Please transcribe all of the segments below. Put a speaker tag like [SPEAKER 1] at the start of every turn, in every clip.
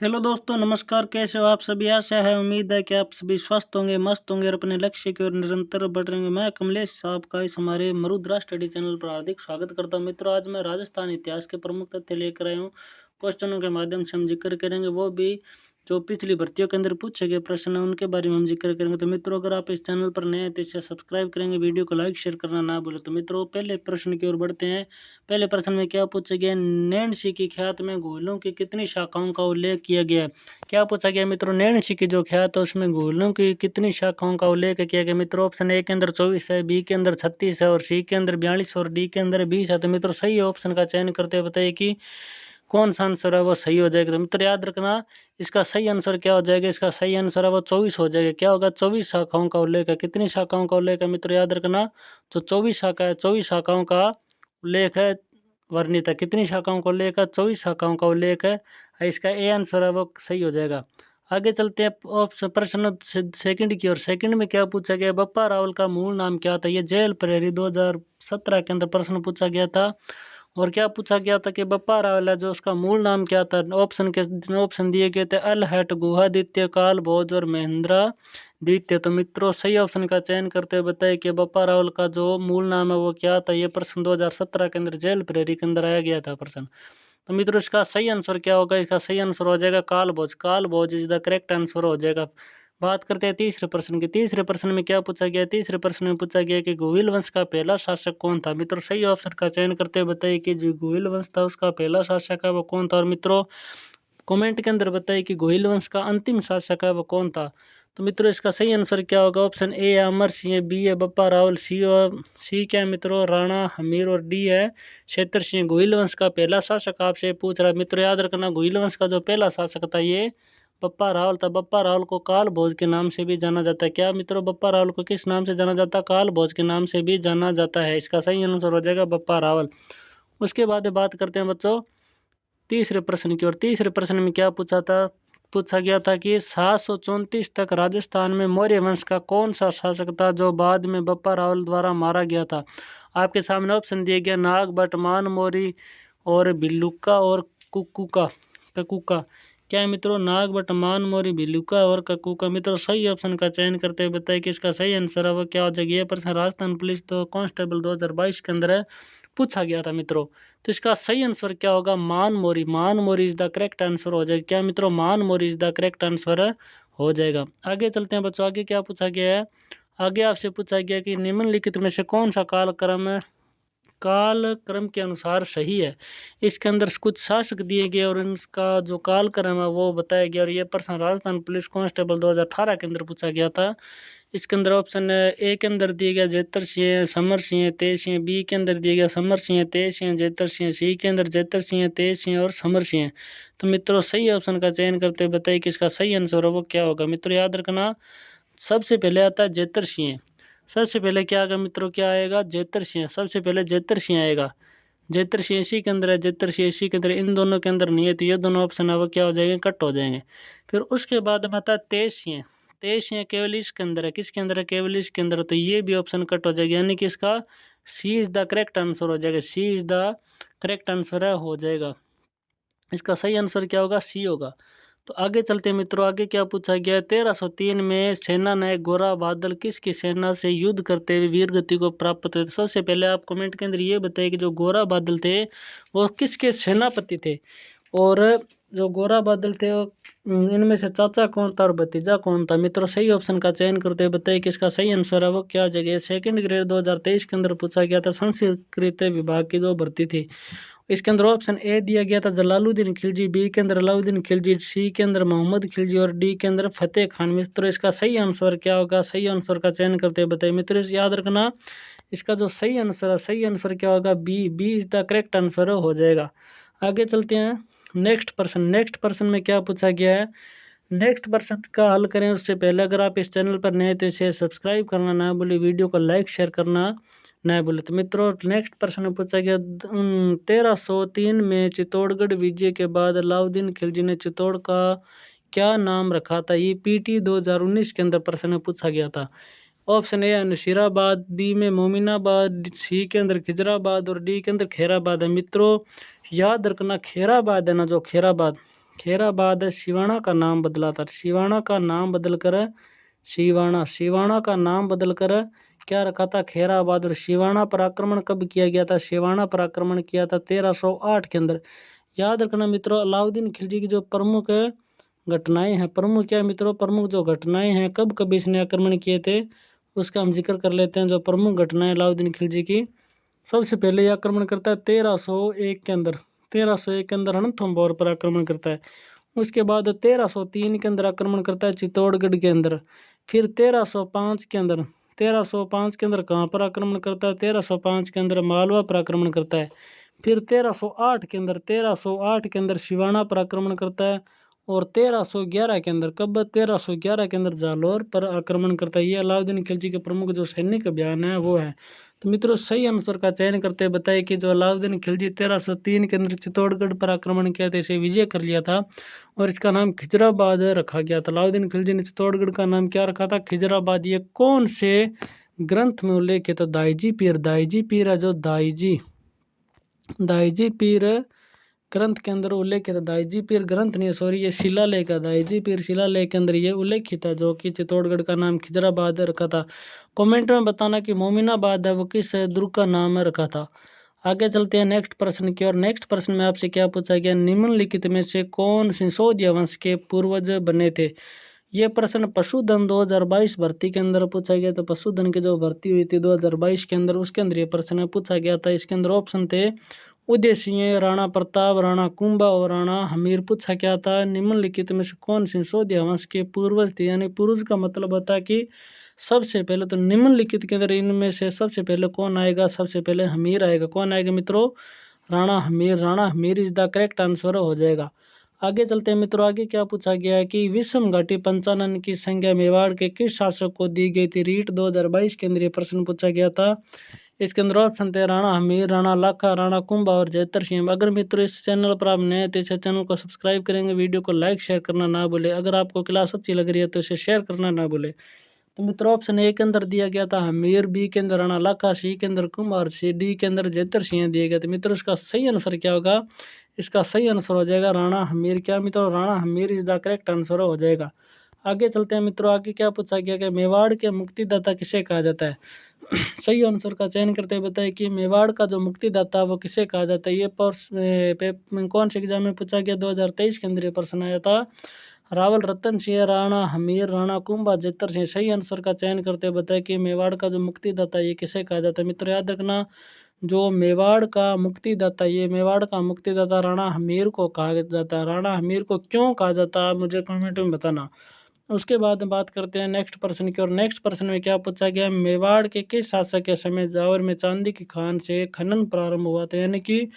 [SPEAKER 1] Hello दोस्तों, नमस्कार। कैसे हो आप सभी? आशा है, उम्मीद है कि आप सभी स्वस्थ होंगे, मस्त होंगे और अपने लक्ष्य की ओर निरंतर बढ़ रहेंगे। मैं कमलेश आपका इस हमारे मरुद्रा स्टडी चैनल पर हार्दिक स्वागत करता हूं। मित्रों, आज मैं राजस्थान इतिहास के प्रमुख तथ्य लेकर आया हूं। क्वेश्चनों के माध्यम से हम जिक्र करेंगे, वो भी जो पिछली भर्तियों के अंदर पूछे गए प्रश्न हैं उनके बारे में हम जिक्र करेंगे। तो मित्रों, अगर आप इस चैनल पर नए हैं तो इसे सब्सक्राइब करेंगे, वीडियो को लाइक शेयर करना ना भूलें। तो मित्रों, पहले प्रश्न की ओर बढ़ते हैं। पहले प्रश्न में क्या पूछा गया? नैणसी की ख्यात में घोलों की कितनी शाखाओं का उल्लेख किया गया? क्या पूछा गया मित्रों? नैणसी की जो ख्यात है उसमें घोलों की कितनी शाखाओं का उल्लेख किया गया? मित्रों, ऑप्शन ए के अंदर 24 है, बी के अंदर 36 है और सी के अंदर 42 और डी के अंदर 20 है। तो मित्रों, सही ऑप्शन का चयन करते हुए बताइए कि कौन सा आंसर है वो सही हो जाएगा। तो मित्र, याद रखना, इसका सही आंसर क्या हो जाएगा? इसका सही आंसर है वो 24 हो जाएगा। क्या होगा? 24 शाखाओं का उल्लेख है। कितनी शाखाओं का उल्लेख है मित्र? याद रखना, जो 24 शाखा है, 24 शाखाओं का उल्लेख है, वर्णित है। कितनी शाखाओं का उल्लेख है? 24 शाखाओं का उल्लेख है। इसका ए आंसर है वो सही हो जाएगा। आगे चलते हैं ऑप्शन प्रश्न सेकंड की ओर। सेकंड में क्या पूछा गया? बप्पा रावल का मूल नाम क्या था? ये जेल प्रहरी 2017 के अंदर प्रश्न पूछा गया था। और क्या पूछा गया था कि बप्पा रावल है जो उसका मूल नाम क्या था? ऑप्शन दिए गए थे अलहट, गुहादित्य, काल भोज और महेंद्रा द्वितीय। तो मित्रों, सही ऑप्शन का चयन करते हुए बताइए कि बप्पा रावल का जो मूल नाम है वो क्या था? ये प्रश्न 2017 के अंदर जेल प्रहरी के अंदर आया गया था प्रश्न। तो मित्रों, इसका सही आंसर क्या होगा? इसका सही आंसर हो जाएगा काल भोज। काल भोज इज द करेक्ट आंसर हो जाएगा। बात करते हैं तीसरे प्रश्न की। तीसरे प्रश्न में क्या पूछा गया? तीसरे प्रश्न में पूछा गया कि गुहिल वंश का पहला शासक कौन था? मित्रों, सही ऑप्शन का चयन करते हुए बताइए कि जो गुहिल वंश था उसका पहला शासक है वो कौन था। और मित्रों, कमेंट के अंदर बताइए कि गुहिल वंश का अंतिम शासक है वो कौन था। तो मित्रों, इसका सही आंसर क्या होगा? ऑप्शन ए है अमर सिंह, बी है बप्पा रावल, सी क्या है मित्रों? राणा हमीर और डी है क्षेत्र सिंह। गुहिल वंश का पहला शासक आपसे पूछ रहा है। मित्रों, याद रखना, गुहिल वंश का जो पहला शासक था ये बप्पा रावल था। बप्पा रावल को काल भोज के नाम से भी जाना जाता है। क्या मित्रों? बप्पा रावल को किस नाम से जाना जाता है? काल भोज के नाम से भी जाना जाता है। इसका सही आंसर हो जाएगा बप्पा रावल। उसके बाद बात करते हैं बच्चों तीसरे प्रश्न की। और तीसरे प्रश्न में क्या पूछा गया था कि 734 तक राजस्थान में मौर्य वंश का कौन सा शासक था जो बाद में बप्पा रावल द्वारा मारा गया था? आपके सामने ऑप्शन दिए गया नाग भट्ट, मान मौर्य और भिल्लुका और कुकुका ककुका। क्या है मित्रों? नाग भट्ट, मान मौर्य, भिल्लुका और ककुका। मित्रों, सही ऑप्शन का चयन करते हुए बताइए कि इसका सही आंसर है वो क्या हो जाएगा। ये प्रश्न राजस्थान पुलिस तो कांस्टेबल 2022 के अंदर है, पूछा गया था मित्रों। तो इसका सही आंसर क्या होगा? मान मोरी। मान मोरी इज द करेक्ट आंसर हो जाएगा। क्या मित्रों? मान मोरी इज द करेक्ट आंसर हो जाएगा। आगे चलते हैं बच्चों। आगे क्या पूछा गया है? आगे आपसे पूछा गया कि निम्नलिखित में से कौन सा कालक्रम के अनुसार सही है? इसके अंदर कुछ शासक दिए गए और इनका जो कालक्रम है वो बताया गया। और ये प्रश्न राजस्थान पुलिस कांस्टेबल 2018 के अंदर पूछा गया था। इसके अंदर ऑप्शन ए के अंदर दिए गया जेतर सिंह, समर सिंह, तेज सिंह, बी के अंदर दिए गया समर सिंह, तेज सिंह, जेतर सिंह, सी के अंदर जेतर सिंह, तेज सिंह और समर सिंह। तो मित्रों, सही ऑप्शन का चयन करते बताइए कि इसका सही आंसर है वो क्या होगा। मित्रों, याद रखना, सबसे पहले आता है जेतर सिंह। सबसे पहले क्या आएगा मित्रों? क्या आएगा? जेतर सिंह। सबसे पहले जेतर सिंह आएगा। जेतर सिंह इसी के अंदर है, जेतर सिंह इसी के अंदर, इन दोनों के अंदर नहीं है। तो ये दोनों ऑप्शन है वो क्या हो जाएंगे? कट हो जाएंगे। फिर उसके बाद में आता है तेज सिंह। तेज सिंह केवल इसके अंदर है। किसके अंदर है? केवल इसके अंदर है। तो ये भी ऑप्शन कट हो जाएगा, यानी कि इसका सी इज द करेक्ट आंसर हो जाएगा। सी इज द करेक्ट आंसर है हो जाएगा। इसका सही आंसर क्या होगा? सी होगा। तो आगे चलते हैं मित्रों। आगे क्या पूछा गया? 1303 में सेना नायक गोरा बादल किसकी सेना से युद्ध करते हुए वीर गति को प्राप्त हुए? सबसे पहले आप कमेंट के अंदर ये बताइए कि जो गोरा बादल थे वो किसके सेनापति थे। और जो गोरा बादल थे इनमें से चाचा कौन था और भतीजा कौन था? मित्रों, सही ऑप्शन का चयन करते हुए बताइए कि इसका सही आंसर है वो क्या हो जाएगा। सेकंड ग्रेड 2023 के अंदर पूछा गया था, संस्कृत विभाग की जो भर्ती थी। इसके अंदर ऑप्शन ए दिया गया था जलालुद्दीन खिलजी, बी के अंदर अलाउद्दीन खिलजी, सी के अंदर मोहम्मद खिलजी और डी के अंदर फतेह खान। मित्रों, इसका सही आंसर क्या होगा? सही आंसर का चयन करते हुए बताइए। मित्रों, याद रखना, इसका जो सही आंसर है, सही आंसर क्या होगा? B. B is the correct answer हो जाएगा। आगे चलते हैं नेक्स्ट पर्सन। नेक्स्ट पर्सन में क्या पूछा गया है? नेक्स्ट पर्सन का हल करें उससे पहले अगर आप इस चैनल पर नए तो इसे सब्सक्राइब करना ना भूलें, वीडियो को लाइक शेयर करना ना भूलें। तो मित्रों, नेक्स्ट प्रश्न पूछा गया 1303 में चित्तौड़गढ़ विजय के बाद अलाउद्दीन खिलजी ने चित्तौड़ का क्या नाम रखा था? ये पीटी 2019 के अंदर प्रश्न पूछा गया था। ऑप्शन ए नसीराबाद, बी में मोमिनाबाद, सी के अंदर खिजराबाद और डी के अंदर खैराबाद है। मित्रों, याद रखना, खैराबाद है ना, जो खैराबाद खेराबाद शिवाणा का नाम बदला था। शिवाणा का नाम बदलकर शिवाणा का नाम बदलकर क्या रखा था? खेराबाद। और शिवाणा पर आक्रमण कब किया गया था? शिवाणा पर आक्रमण किया था 1308 के अंदर। याद रखना मित्रों, अलाउद्दीन खिलजी की जो प्रमुख घटनाएं हैं, प्रमुख क्या मित्रों, प्रमुख जो घटनाएं हैं, कब कब इसने आक्रमण किए थे उसका हम जिक्र कर लेते हैं। जो प्रमुख घटनाएं अलाउद्दीन खिलजी की, सबसे पहले ये आक्रमण करता है 1301 के अंदर। 1301 के अंदर रणथंभौर पर आक्रमण करता है। उसके बाद 1303 के अंदर आक्रमण करता है चित्तौड़गढ़ के अंदर। फिर 1305 के अंदर, 1305 के अंदर कहाँ पर आक्रमण करता है? 1305 के अंदर मालवा पर आक्रमण करता है। फिर 1308 के अंदर, 1308 के अंदर सिवाना पर आक्रमण करता है। और 1311 के अंदर, कब? 1311 के अंदर जालौर पर आक्रमण करता है। ये अलाउद्दीन खिलजी के प्रमुख जो सैनिक अभियान है वो है। तो मित्रों सही आंसर का चयन करते बताए कि जो अलाउद्दीन खिलजी 1303 के अंदर चित्तौड़गढ़ पर आक्रमण किया था, इसे विजय कर लिया था और इसका नाम खिजराबाद रखा गया था। अलाउद्दीन खिलजी ने चित्तौड़गढ़ का नाम क्या रखा था? खिजराबाद। ये कौन से ग्रंथ में उल्लेख है? तो दाइजी पीर, दाइजी पीर है जो दाइजी पीर ग्रंथ के अंदर उल्लेख है। दाइजी पीर ग्रंथ नहीं, सॉरी, ये शिलालेख है। दाइजी पीर शिलालेख के अंदर ये उल्लेखित है जो कि चित्तौड़गढ़ का नाम खिजराबाद रखा था। कमेंट में बताना कि मोमिनाबाद है वो किस दुर्ग का नाम रखा था। आगे चलते हैं नेक्स्ट प्रश्न की ओर। नेक्स्ट प्रश्न में आपसे क्या पूछा गया? निम्नलिखित में से कौन सिसोदिया वंश के पूर्वज बने थे? ये प्रश्न पशुधन 2022 भर्ती के अंदर पूछा गया। तो पशुधन की जो भर्ती हुई थी 2022 के अंदर, उसके अंदर ये प्रश्न पूछा गया था। इसके अंदर ऑप्शन थे उदय सिंह, राणा प्रताप, राणा कुंभा और राणा हमीर। पूछा क्या था? निम्नलिखित में से कौन सिसोदिया वंश के पूर्वज थे? यानी पूर्वज का मतलब होता है कि सबसे पहले, तो निम्नलिखित के अंदर इनमें से सबसे पहले कौन आएगा? सबसे पहले हमीर आएगा। कौन आएगा मित्रों? Rana Hamir. Rana Hamir is the correct answer हो जाएगा। आगे चलते हैं मित्रों। आगे क्या पूछा गया है कि विषम घाटी पंचानन की संज्ञा मेवाड़ के किस शासक को दी गई थी? रीट 2022 के अंदर ये प्रश्न पूछा गया था। इसके अंदर ऑप्शन थे राणा हमीर, राणा लाखा, राणा कुंभा और जयतर सिंह। अगर मित्रों इस चैनल पर आप नए तो इस चैनल को सब्सक्राइब करेंगे, वीडियो को लाइक शेयर करना ना भूले। अगर आपको क्लास अच्छी लग रही है तो इसे शेयर करना ना भूले। तो मित्रों ऑप्शन ए के अंदर दिया गया था हमीर, बी के अंदर राणा लाखा, सी के अंदर कुंभा और सी डी के अंदर जयतर सिंह दिए गए। तो मित्रों इसका सही आंसर क्या होगा? इसका सही आंसर हो जाएगा राणा हमीर। क्या मित्रों? Rana Hamir is the correct answer हो जाएगा। आगे चलते हैं मित्रों। आगे क्या पूछा गया कि मेवाड़ के मुक्तिदाता किसे कहा जाता है? सही आंसर का चयन करते हुए बताइए कि मेवाड़ का जो मुक्तिदाता वो किसे कहा जाता है। ये कौन से एग्जाम में पूछा गया? 2023 के अंदर ये प्रश्न आया था। रावल रतन सिंह, राणा हमीर, राणा कुंभा, जयतर सिंह। सही आंसर का चयन करते हुए बताया कि मेवाड़ का जो मुक्तिदाता ये किसे कहा जाता है। मित्रों याद रखना, जो मेवाड़ का मुक्तिदाता, ये मेवाड़ का मुक्तिदाता राणा हमीर को कहा जाता है। राणा हमीर को क्यों कहा जाता है मुझे कमेंट में बताना। उसके बाद बात करते हैं नेक्स्ट प्रश्न की। और नेक्स्ट प्रश्न में क्या पूछा गया? मेवाड़ के किस शासक के समय जावर में चांदी की खान से खनन प्रारंभ हुआ था? यानी कि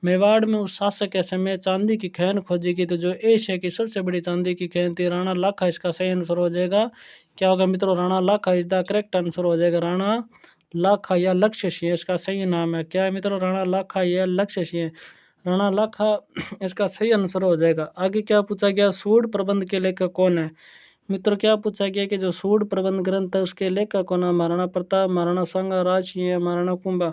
[SPEAKER 1] मेवाड़ में उस शासक के समय चांदी की खैन खोजी गई। तो जो एशिया की सबसे बड़ी चांदी की खैन थी राणा लाखा, इसका सही आंसर हो जाएगा। क्या होगा मित्रों? राणा लाखा इज द करेक्ट आंसर हो जाएगा। राणा लाखा या लक्ष्य सिंह इसका सही नाम है। क्या है मित्रों? राणा लाखा या लक्ष्य सिंह, राणा लाखा इसका सही आंसर हो जाएगा। आगे क्या पूछा गया? सूड प्रबंध के लेखक कौन है? मित्रों क्या पूछा गया कि जो सूड प्रबंध ग्रंथ है उसके लेखक कौन है? महाराणा प्रताप, महाराणा सांगा, राज सिंह, महाराणा कुंभा।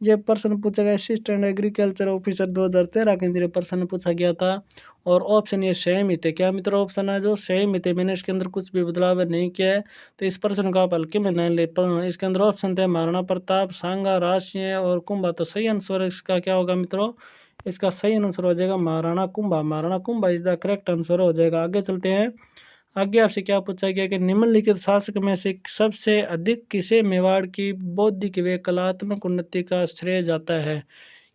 [SPEAKER 1] ये प्रश्न पूछा गया असिस्टेंट एग्रीकल्चर ऑफिसर 2013 के अंदर प्रश्न पूछा गया था। और ऑप्शन ये सेम ही थे। क्या मित्रों? ऑप्शन है जो सेम ही थे, मैंने इसके अंदर कुछ भी बदलाव नहीं किया है। तो इस प्रश्न को आप हल्के में नहीं ले। इसके अंदर ऑप्शन थे महाराणा प्रताप, सांगा, राज सिंह और कुंभा। तो सही आंसर इसका क्या होगा मित्रों? इसका सही आंसर हो जाएगा Maharana Kumbha. Maharana Kumbha is the correct answer हो जाएगा। आगे चलते हैं। आगे आपसे क्या पूछा गया कि निम्नलिखित शासक में से सबसे अधिक किसे मेवाड़ की बौद्धिक व कलात्मक उन्नति का श्रेय जाता है?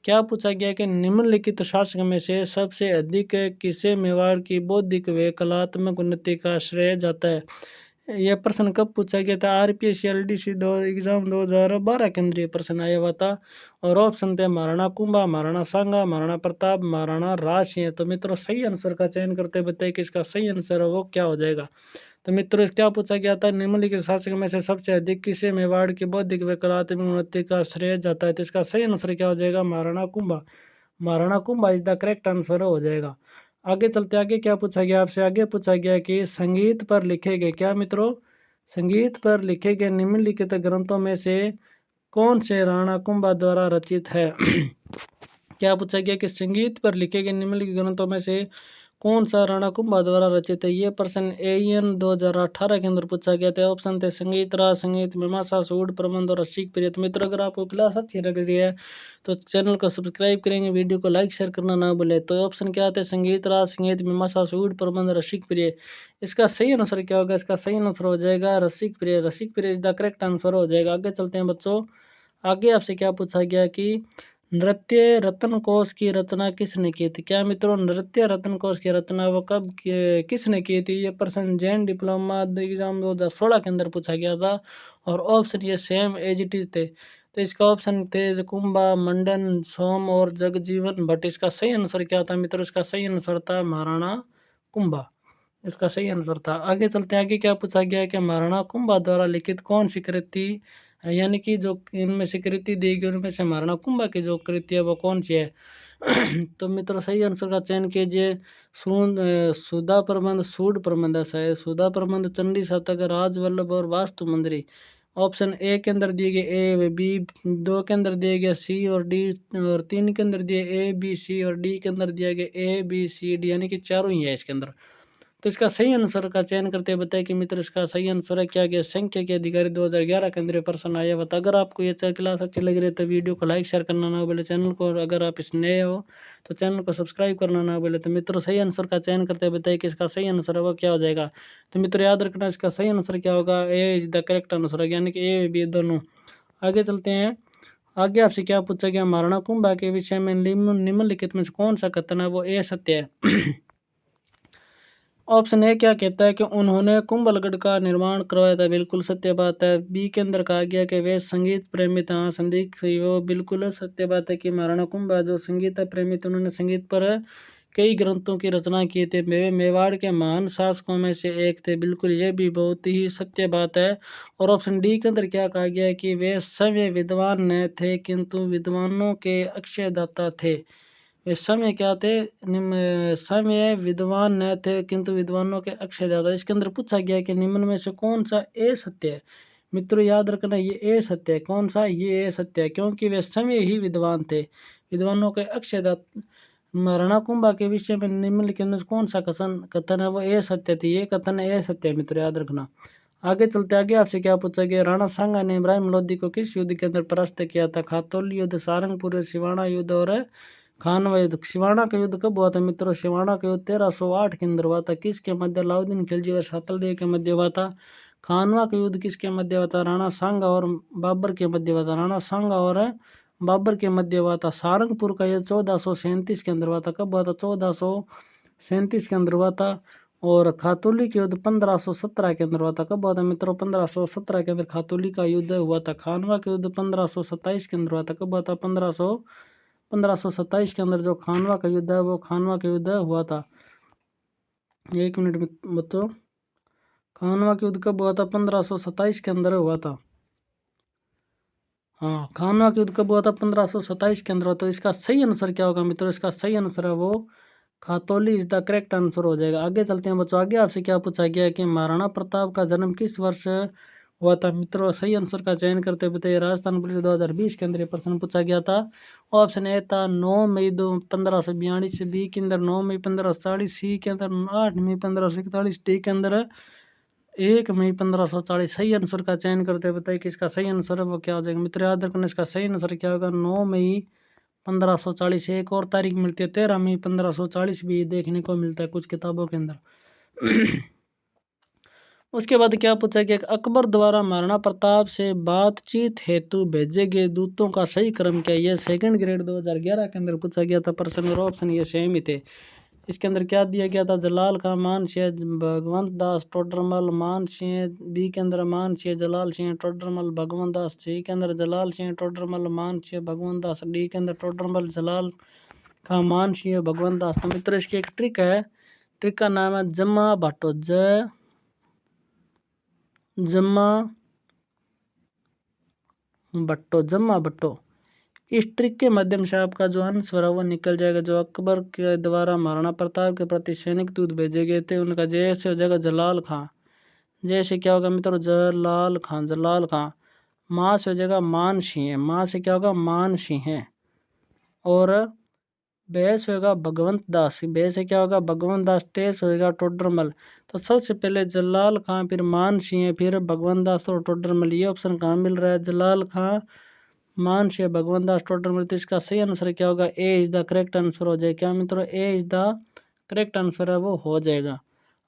[SPEAKER 1] क्या पूछा गया कि निम्नलिखित शासक में से सबसे अधिक किसे मेवाड़ की बौद्धिक व कलात्मक उन्नति का श्रेय जाता है? यह प्रश्न कब पूछा गया था? आरपीएस एलडीसी एग्जाम 2012 के अंदर ये प्रश्न आया हुआ था। और ऑप्शन थे महाराणा कुंभा, महाराणा सांगा, महाराणा प्रताप, महाराणा राज सिंह। तो मित्रों सही आंसर का चयन करते बताइए कि इसका सही आंसर है वो क्या हो जाएगा। तो मित्रों क्या पूछा गया था? निम्नलिखित शासक में से सबसे अधिक किसे मेवाड़ की बौद्धिक व कलात्मक उन्नति का श्रेय जाता है? तो इसका सही आंसर क्या हो जाएगा? Maharana Kumbha. Maharana Kumbha is the correct answer हो जाएगा। आगे चलते, आगे क्या पूछा गया आपसे? आगे पूछा गया कि संगीत पर लिखे गए, क्या मित्रों? संगीत पर लिखे गए निम्नलिखित ग्रंथों में से कौन से राणा कुंभा द्वारा रचित है? क्या पूछा गया कि संगीत पर लिखे गए निम्नलिखित ग्रंथों में से कौन सा राणा कुंभा द्वारा रचित है? ये प्रश्न AEN 2018 के अंदर पूछा गया था। ऑप्शन थे संगीत राग, संगीत मीमांसा, सूड प्रबंध और रसिक प्रिय। तो मित्रों, अगर आपको क्लास अच्छी लग रही है तो चैनल को सब्सक्राइब करेंगे, वीडियो को लाइक शेयर करना ना भूलें। तो ऑप्शन क्या आते हैं? संगीत राग, संगीत मीमांसा, सूड प्रबंध, रसिक प्रिय। इसका सही आंसर क्या होगा? इसका सही आंसर हो जाएगा रसिक प्रिय। रसिक प्रिय इज द करेक्ट आंसर हो जाएगा। आगे चलते हैं बच्चों। आगे आपसे क्या पूछा गया कि नृत्य रत्न कोश की रचना किसने की थी? क्या मित्रों, नृत्य रत्न कोश की रचना वो कब किसने की थी? ये प्रश्न जैन डिप्लोमा एग्जाम 2016 के अंदर पूछा गया था और ऑप्शन ये सेम एज इट इज थे। तो इसका ऑप्शन थे कुंभा, मंडन, सोम और जगजीवन भट्ट। इसका सही आंसर क्या था मित्रों? इसका सही आंसर था महाराणा कुंभा। इसका सही आंसर था। आगे चलते हैं। आगे क्या पूछा गया है कि महाराणा कुंभा द्वारा लिखित कौन सी कृति, यानी कि जो इनमें से कृति दी गई उनमें से महाराणा कुंभा की जो कृति है वो कौन सी है? तो मित्रों, सही आंसर का चयन कीजिए। सुधा प्रबंध, सूड प्रबंध ऐसा है। सुधा प्रबंध, चंडी शतक, राजवल्लभ और वास्तु मंजरी। ऑप्शन ए के अंदर दिए गए ए, बी, 2 के अंदर दिए गए सी और डी, और 3 के अंदर दिए ए बी सी और डी के अंदर दिया गया ए बी सी डी, यानी कि चारों ही है इसके अंदर। तो इसका सही आंसर का चयन करते हुए बताया कि मित्र इसका सही आंसर है क्या गया? संख्या के अधिकारी 2011 केंद्रीय प्रश्न आया बता। अगर आपको ये क्लास अच्छी लग रही है तो वीडियो को लाइक शेयर करना ना भूले, चैनल को अगर आप इस नए हो तो चैनल को सब्सक्राइब करना ना भूले। तो मित्रों, सही आंसर का चयन करते हुए बताइए कि इसका सही आंसर है वो क्या हो जाएगा? तो मित्रों, याद रखना इसका सही आंसर क्या होगा? ए इज द करेक्ट आंसर है, यानी कि ए बी दोनों। आगे चलते हैं। आगे आपसे क्या पूछा गया? महाराणा कुंभा के विषय में निम्नलिखित में से कौन सा कथन है वो ए सत्य है? ऑप्शन ए क्या कहता है कि उन्होंने कुंभलगढ़ का निर्माण करवाया था? बिल्कुल सत्य बात है। बी के अंदर कहा गया कि वे संगीत प्रेमी थे। हाँ, संदीप वो बिल्कुल सत्य बात है कि महाराणा कुंभा जो संगीत प्रेमी थे, उन्होंने संगीत पर कई ग्रंथों की रचना की थी। वे मेवाड़ के महान शासकों में से एक थे। बिल्कुल, ये भी बहुत ही सत्य बात है। और ऑप्शन डी के अंदर क्या कहा गया है कि वे सभ्य विद्वान न थे किंतु विद्वानों के अक्षयदाता थे। वे समय क्या थे? समय विद्वान न थे किंतु विद्वानों के अक्षयदाता। इसके अंदर पूछा गया कि निम्न में से कौन सा ए सत्य है? मित्रों, याद रखना ये ए सत्य है। कौन सा? ये ए सत्य है, क्योंकि वे समय ही विद्वान थे, विद्वानों के अक्षयदाता। महाराणा कुंभा के विषय में निम्नलिखित में कौन सा कथन है वो ए सत्य थी? ये कथन ए सत्य है मित्रों, याद रखना। आगे चलते। आगे आपसे क्या पूछा गया? राणा सांगा ने इब्राहिम लोधी को किस युद्ध के अंदर परास्त किया था? खातौली युद्ध, सारंगपुर, सिवाना युद्ध और खानवा युद्ध। सिवाना का युद्ध कब हुआ था मित्रों? सिवाना का युद्ध 1308 के अंदर हुआ था। किसके मध्य? अलाउद्दीन खिलजी और सातलदेव के मध्य हुआ था। खानवा का युद्ध किसके मध्य हुआ था? राणा सांगा और बाबर के मध्य हुआ था। राणा सांगा और बाबर के मध्य हुआ था। सारंगपुर का युद्ध 1437 के अंदर हुआ था। कब हुआ था? 1437 के अंदर हुआ था। और खातौली के युद्ध 1517 के अंदर हुआ था। कब हुआ था मित्रों? 1517 के अंदर खातौली का युद्ध हुआ था। खानवा के युद्ध 1527 के अंदर हुआ था। कब हुआ था? 1527 के अंदर जो खानवा का युद्ध है वो खानवा का युद्ध हुआ था। 1 मिनट बच्चों, खानवा का युद्ध कब हुआ था? 1527 के अंदर हुआ था। हाँ, खानवा का युद्ध कब हुआ था? 1527 के अंदर हुआ। तो इसका सही आंसर क्या होगा मित्रों? इसका सही आंसर है वो Khatauli is the correct answer हो जाएगा। आगे चलते हैं बच्चों। आगे आपसे क्या पूछा गया है कि महाराणा प्रताप का जन्म किस वर्ष हुआ था? मित्रों, सही आंसर का चयन करते बताइए। राजस्थान पुलिस 2020 के अंदर प्रश्न पूछा गया था। ऑप्शन ए था 9 मई 1542, बी के अंदर 9 मई 1540, सी के अंदर 8 मई 1541, डी के अंदर 1 मई 1540। सही आंसर का चयन करते बताइए कि इसका सही आंसर है वो क्या हो जाएगा? मित्र, याद रखना इसका सही आंसर क्या होगा? 9 मई 1540। एक और तारीख मिलती है 13 मई 1540 भी देखने को मिलता है कुछ किताबों के अंदर। उसके बाद क्या पूछा कि अकबर द्वारा महाराणा प्रताप से बातचीत हेतु भेजे गए दूतों का सही क्रम क्या है? ये सेकंड ग्रेड 2011 के अंदर पूछा गया था प्रश्न, और ऑप्शन ये सेम ही थे। इसके अंदर क्या दिया गया था? जलाल खां, मान सिंह, भगवंत दास टोडरमल, मान सिंह। बी के अंदर मान सिंह, जलाल सिंह, टोडरमल, भगवंत दास। सी के अंदर जलाल सिंह, टोडरमल, मान सिंह, भगवंत दास। डी के अंदर टोडरमल, जलाल खां, मान सिंह, भगवंत दास। तो मित्र, इसकी एक ट्रिक है। ट्रिक का नाम है जम्मा भाटो। जम्मा भट्टो। इस ट्रिक के माध्यम से आपका जो आंसर है वो निकल जाएगा। जो अकबर के द्वारा महाराणा प्रताप के प्रति सैनिक दूत भेजे गए थे उनका जैसे हो जाएगा जलाल खां। जैसे क्या होगा मित्रों? जलाल खां। माँ से हो जाएगा मान सिंह। माँ से क्या होगा? मान सिंह। और भैंस होगा भगवंत दास, भैंस से क्या होगा भगवंत दास, तेज होगा टोडरमल। तो सबसे पहले जलाल खां, फिर मान सिंह, फिर भगवंत दास और टोडरमल। ये ऑप्शन कहाँ मिल रहा है? जलाल खां, मान सिंह, भगवंत दास, टोडरमल। तो इसका सही आंसर क्या होगा? ए इज द करेक्ट आंसर हो जाएगा। क्या मित्रों? ए इज द करेक्ट आंसर है, वो हो जाएगा।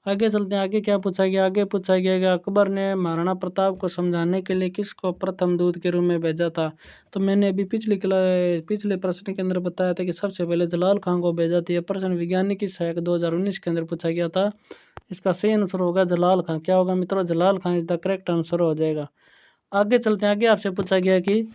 [SPEAKER 1] आगे चलते हैं, आगे क्या पूछा गया? आगे पूछा गया कि अकबर ने महाराणा प्रताप को समझाने के लिए किसको प्रथम दूत के रूप में भेजा था? तो मैंने अभी पिछले प्रश्न के अंदर बताया था कि सबसे पहले जलाल खान को भेजा था। यह प्रश्न वैज्ञानिक सहायक 2019 के अंदर पूछा गया था। इसका सही आंसर होगा जलाल खान। क्या होगा मित्रों? Jalal Khan is the correct answer हो जाएगा। आगे चलते हैं, आगे आपसे पूछा गया कि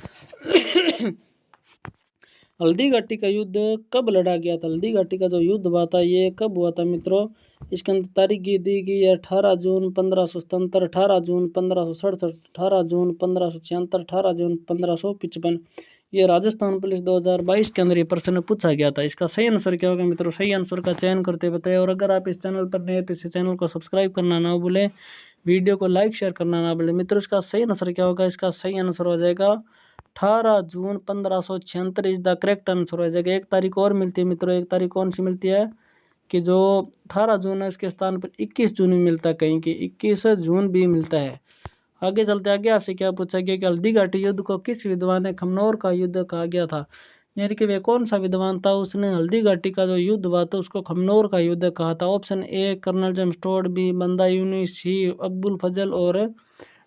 [SPEAKER 1] हल्दी घाटी का युद्ध कब लड़ा गया था? हल्दी घाटी का जो युद्ध हुआ था ये कब हुआ था मित्रों? इसके अंदर तारीख दी गई है 18 जून 1577, 18 जून 1567, 18 जून 1576, 18 जून 1555। ये राजस्थान पुलिस 2022 के अंदर ये प्रश्न पूछा गया था। इसका सही आंसर क्या होगा मित्रों? सही आंसर का चयन करते बताए। और अगर आप इस चैनल पर नए तो इस चैनल को सब्सक्राइब करना ना भूलें, वीडियो को लाइक शेयर करना ना भूलें। मित्रों इसका सही आंसर क्या होगा? इसका सही आंसर हो जाएगा 18 जून 1576 इज द करेक्ट आंसर हो जाएगा। एक तारीख और मिलती है मित्रों, एक तारीख कौन सी मिलती है कि जो 18 जून है इसके स्थान पर 21 जून भी मिलता है, कहीं की 21 जून भी मिलता है। आगे चलते, आगे आपसे क्या पूछा गया कि हल्दी घाटी युद्ध को किस विद्वान ने खमनोर का युद्ध कहा गया था? यानी कि वे कौन सा विद्वान था उसने हल्दी घाटी का जो युद्ध हुआ था उसको खमनोर का युद्ध कहा था? Option A Colonel James Tod, B Banda यूनि, सी अब्बुल फजल और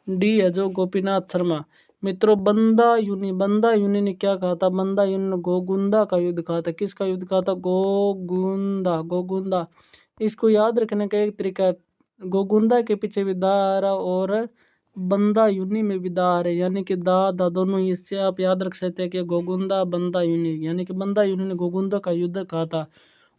[SPEAKER 1] डी है जो गोपीनाथ शर्मा। मित्रों बंदा यूनि ने क्या कहा था? बंदा यूनि ने गोगुंदा का युद्ध कहा था। किसका युद्ध कहा था? गोगुंदा। इसको याद रखने का एक तरीका, गोगुंदा के पीछे भी दा आ रहा और बंदा यूनि में भी दा आ रहे, यानी कि दा दोनों ही। इससे आप याद रख सकते हैं कि गोगुंदा बंदा यूनि, यानी कि बंदा यूनि ने गोगुंदा का युद्ध कहा था।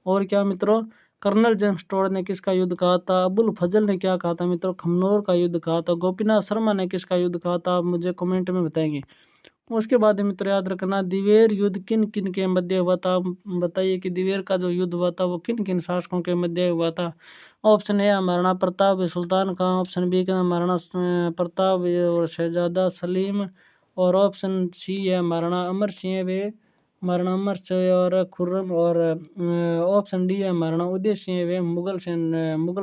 [SPEAKER 1] और क्या मित्रों? कर्नल जेम्स टोड ने किसका युद्ध कहा था? अबुल फजल ने क्या कहा था मित्रों? खमनोर का युद्ध कहा था। गोपीनाथ शर्मा ने किसका युद्ध कहा था? आप मुझे कमेंट में बताएंगे। उसके बाद मित्र याद रखना दिवेर युद्ध किन किन के मध्य हुआ था? बताइए कि दिवेर का जो युद्ध हुआ था वो किन किन शासकों के मध्य हुआ था? Option A Maharana Pratap Sultan Khan, option B का महाराणा प्रताप और शहजादा सलीम, और ऑप्शन सी है महाराणा अमर सिंह वे महाराणा अमर सिंह और खुर्रम, और ऑप्शन डी है महाराणा उदय सिंह वे मुगल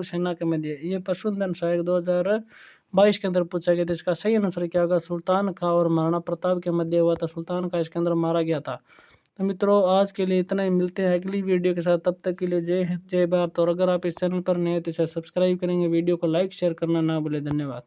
[SPEAKER 1] सेना के मध्य। ये पशुधन सहायक 2022 के अंदर पूछा गया था। इसका सही आंसर क्या होगा? सुल्तान खां और महाराणा प्रताप के मध्य हुआ था। सुल्तान खां इसके अंदर मारा गया था। तो मित्रों आज के लिए इतना ही, मिलते हैं अगली वीडियो के साथ। तब तक के लिए जय हिंद जय भारत। और अगर आप इस चैनल पर नए हैं तो इसे सब्सक्राइब करेंगे, वीडियो को लाइक शेयर करना ना भूलें। धन्यवाद।